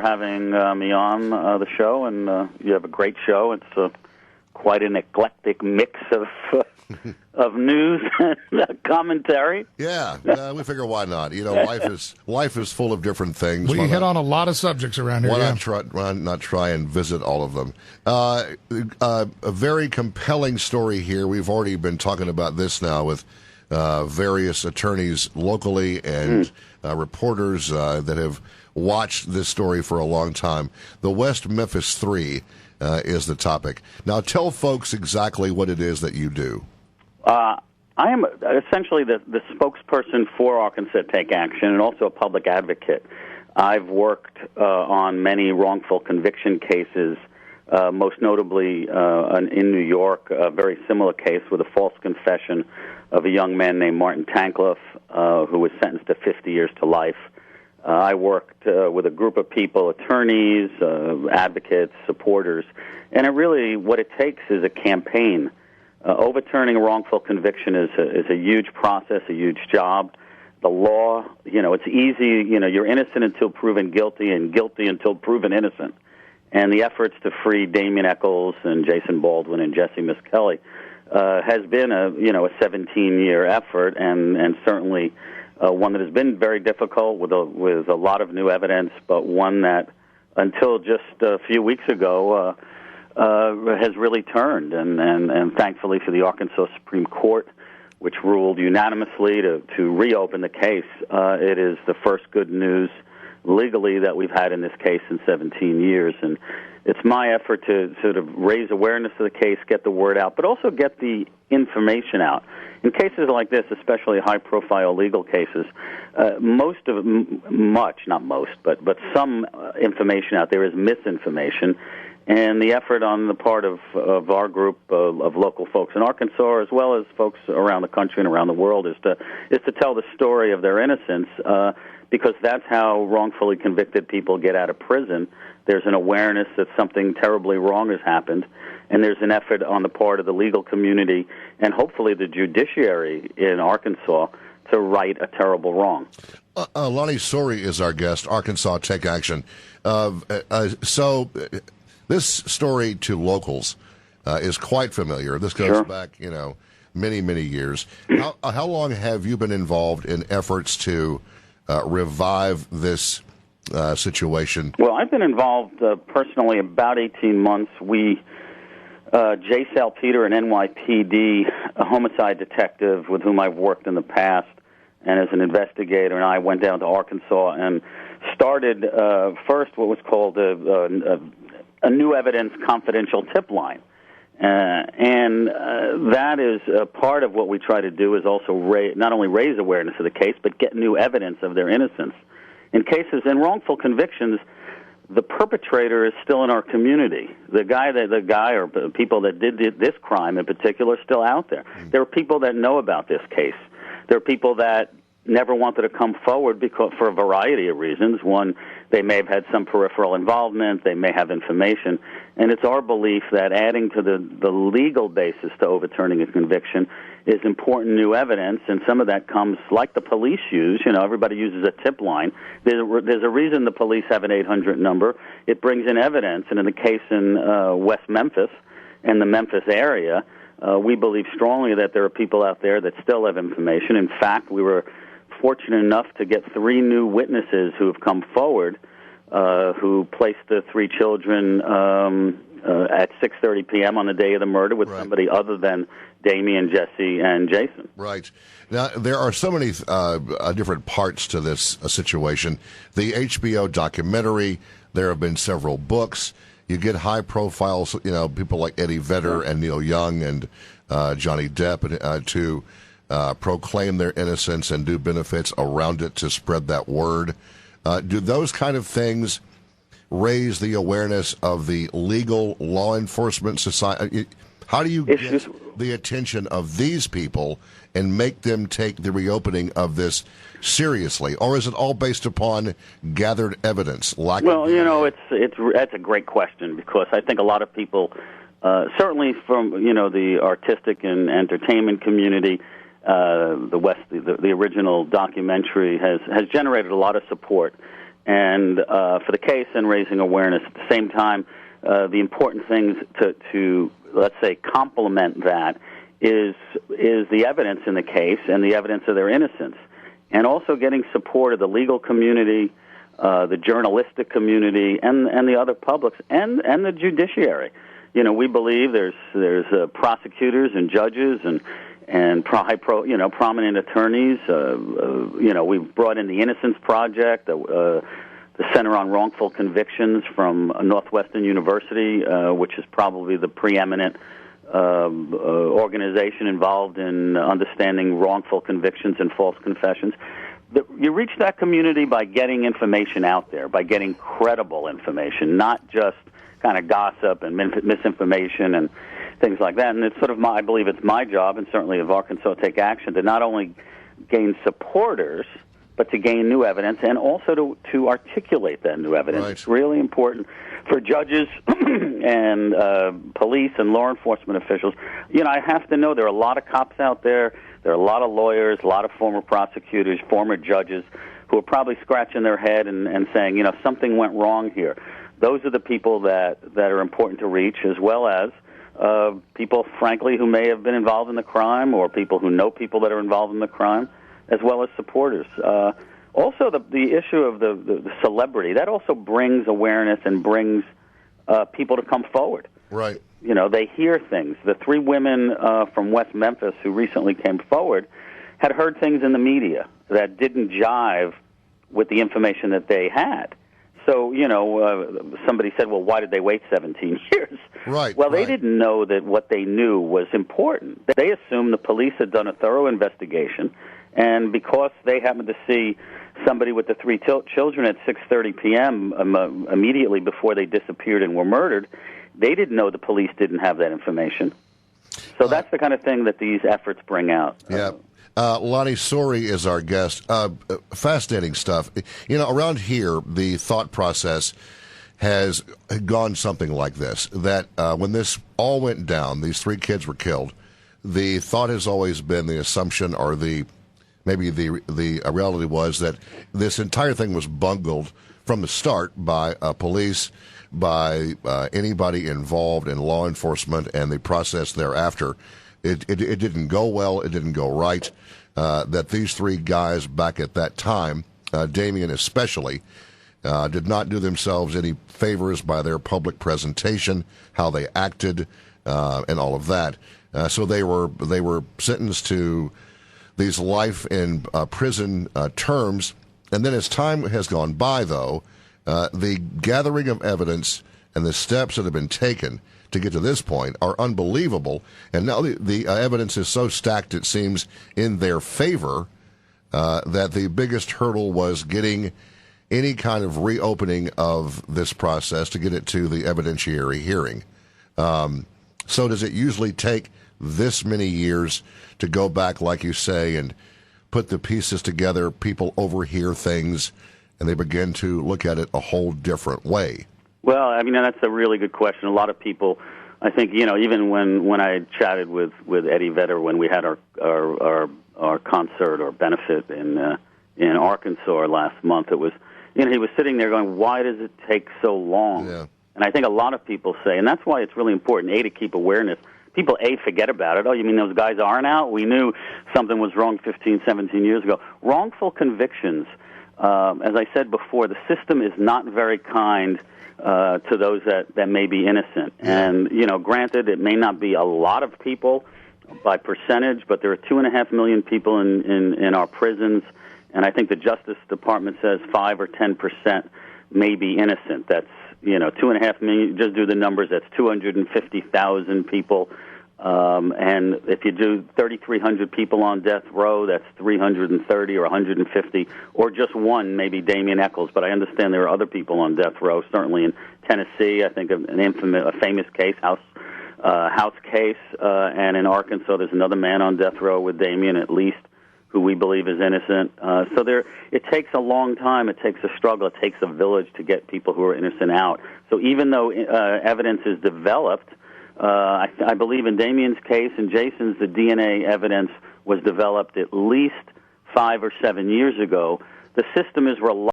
for having me on the show, and you have a great show. It's quite an eclectic mix of news and commentary. Yeah, we figure why not? You know, life is full of different things. We hit on a lot of subjects around here. Why not try and visit all of them? A very compelling story here. We've already been talking about this now with various attorneys locally and reporters that have watched this story for a long time. The West Memphis 3 is the topic. Now, tell folks exactly what it is that you do. I am essentially the spokesperson for Arkansas Take Action and also a public advocate. I've worked on many wrongful conviction cases, most notably in New York, a very similar case with a false confession of a young man named Martin Tankleff, who was sentenced to 50 years to life. I worked with a group of people, attorneys, advocates, supporters, and what it takes is a campaign. Overturning a wrongful conviction is a huge process, a huge job. The law, it's easy. You're innocent until proven guilty, and guilty until proven innocent. And the efforts to free Damien Echols and Jason Baldwin and Jesse Miskelly has been a 17-year effort, and certainly one that has been very difficult with a lot of new evidence, but one that until just a few weeks ago has really turned, and thankfully for the Arkansas Supreme Court, which ruled unanimously to reopen the case, it is the first good news legally that we've had in this case in 17 years. And it's my effort to sort of raise awareness of the case, get the word out, but also get the information out. In cases like this, especially high-profile legal cases, some information out there is misinformation. And the effort on the part of our group of local folks in Arkansas, as well as folks around the country and around the world, is to tell the story of their innocence, because that's how wrongfully convicted people get out of prison. There's an awareness that something terribly wrong has happened, and there's an effort on the part of the legal community and hopefully the judiciary in Arkansas to right a terrible wrong. Lonnie Soury is our guest, Arkansas Take Action. This story to locals is quite familiar. This goes back, many, many years. How long have you been involved in efforts to revive this situation? Well, I've been involved personally about 18 months. J. Salpeter, an NYPD a homicide detective with whom I've worked in the past, and as an investigator, and I went down to Arkansas and started first what was called a new evidence confidential tip line. And that is part of what we try to do, is also not only raise awareness of the case, but get new evidence of their innocence. In wrongful convictions, the perpetrator is still in our community. The guy or people that did this crime in particular are still out there. There are people that know about this case. There are people that never wanted to come forward for a variety of reasons. One, they may have had some peripheral involvement, they may have information, and it's our belief that adding to the legal basis to overturning a conviction is important new evidence, and some of that comes, like the police use, everybody uses a tip line. There's a reason the police have an 800 number. It brings in evidence, and in the case in West Memphis and the Memphis area, we believe strongly that there are people out there that still have information. In fact, we were fortunate enough to get 3 new witnesses who have come forward who placed the 3 children at 6:30 p.m. on the day of the murder with somebody other than Damien, Jesse, and Jason. Right. Now, there are so many different parts to this situation. The HBO documentary, there have been several books. You get high profiles, people like Eddie Vedder and Neil Young and Johnny Depp to proclaim their innocence and do benefits around it to spread that word. Do those kind of things raise the awareness of the legal law enforcement society? How do you get the attention of these people and make them take the reopening of this seriously? Or is it all based upon gathered evidence? That's a great question, because I think a lot of people, certainly from, the artistic and entertainment community, the original documentary has generated a lot of support. and for the case and raising awareness. At the same time, the important things to let's say complement that is the evidence in the case and the evidence of their innocence, and also getting support of the legal community, the journalistic community, and the other publics, and the judiciary. We believe there's prosecutors and judges and prominent attorneys. We've brought in the Innocence Project, the Center on Wrongful Convictions from Northwestern University, which is probably the preeminent organization involved in understanding wrongful convictions and false confessions. You reach that community by getting information out there, by getting credible information, not just kind of gossip and misinformation and things like that. And it's sort of I believe it's my job, and certainly of Arkansas Take Action, to not only gain supporters, but to gain new evidence and also to articulate that new evidence. Right. It's really important for judges and police and law enforcement officials. I have to know there are a lot of cops out there. There are a lot of lawyers, a lot of former prosecutors, former judges who are probably scratching their head and saying, something went wrong here. Those are the people that are important to reach, as well as people, frankly, who may have been involved in the crime, or people who know people that are involved in the crime, as well as supporters. Also, the issue of the celebrity, that also brings awareness and brings people to come forward. Right. They hear things. The three women from West Memphis who recently came forward had heard things in the media that didn't jive with the information that they had. So, somebody said, well, why did they wait 17 years? Right. Well, they didn't know that what they knew was important. They assumed the police had done a thorough investigation, and because they happened to see somebody with the three children at 6:30 p.m. Immediately before they disappeared and were murdered, they didn't know the police didn't have that information. So that's the kind of thing that these efforts bring out. Yeah. Lonnie Soury is our guest. Fascinating stuff. Around here, the thought process has gone something like this, that when this all went down, these three kids were killed, the thought has always been, the assumption, or maybe the reality was that this entire thing was bungled from the start by police, by anybody involved in law enforcement, and the process thereafter. It didn't go well. It didn't go right. That these three guys back at that time, Damien especially, did not do themselves any favors by their public presentation, how they acted, and all of that. So they were sentenced to these life in prison terms. And then as time has gone by, though, the gathering of evidence and the steps that have been taken to get to this point are unbelievable. And now the evidence is so stacked, it seems, in their favor, that the biggest hurdle was getting any kind of reopening of this process to get it to the evidentiary hearing. So does it usually take this many years to go back, like you say, and put the pieces together? People overhear things, and they begin to look at it a whole different way. Well, that's a really good question. A lot of people, I think, even when I chatted with Eddie Vedder when we had our concert or benefit in Arkansas last month, it was, he was sitting there going, why does it take so long? Yeah. And I think a lot of people say, and that's why it's really important, to keep awareness. People, forget about it. Oh, you mean those guys aren't out? We knew something was wrong 15, 17 years ago. Wrongful convictions, as I said before, the system is not very kind to those that may be innocent. And, granted, it may not be a lot of people by percentage, but there are 2.5 million people in our prisons, and I think the Justice Department says 5 or 10% may be innocent. That's, 2.5 million, just do the numbers, that's 250,000 people. And if you do 3,300 people on death row, that's 330 or 150, or just one, maybe Damien Echols. But I understand there are other people on death row, certainly in Tennessee. I think a famous case, House case, and in Arkansas there's another man on death row with Damien, at least, who we believe is innocent. So it takes a long time. It takes a struggle. It takes a village to get people who are innocent out. So even though evidence is developed, I believe in Damien's case and Jason's, the DNA evidence was developed at least 5 or 7 years ago. The system is reliant